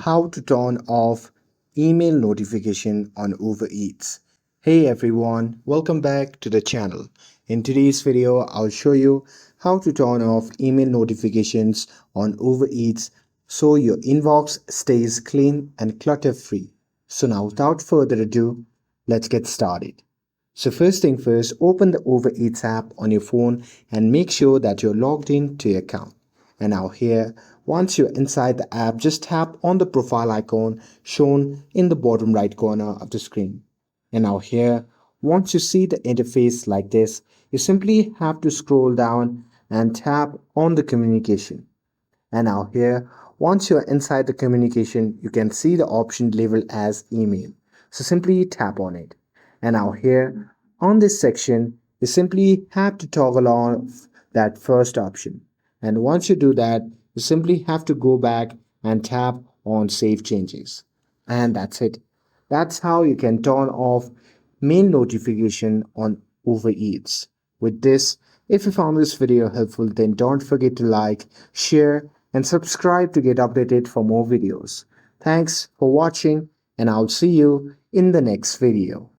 how to turn off email notification on Uber Eats. Hey everyone, welcome back to the channel. In today's video, I'll show you how to turn off email notifications on Uber Eats so your inbox stays clean and clutter free. So now without further ado, let's get started. So first thing first, open the Uber Eats app on your phone and make sure that you're logged in to your account. And now here, once you're inside the app, just tap on the profile icon shown in the bottom right corner of the screen. And now here, once you see the interface like this, you simply have to scroll down and tap on the communication. And now here, once you're inside the communication, you can see the option labeled as email. So simply tap on it. And now here, on this section, you simply have to toggle off that first option. And once you do that, you simply have to go back and tap on save changes. And that's it. That's how you can turn off mail notification on Uber Eats. With this, if you found this video helpful, then don't forget to like, share, and subscribe to get updated for more videos. Thanks for watching, and I'll see you in the next video.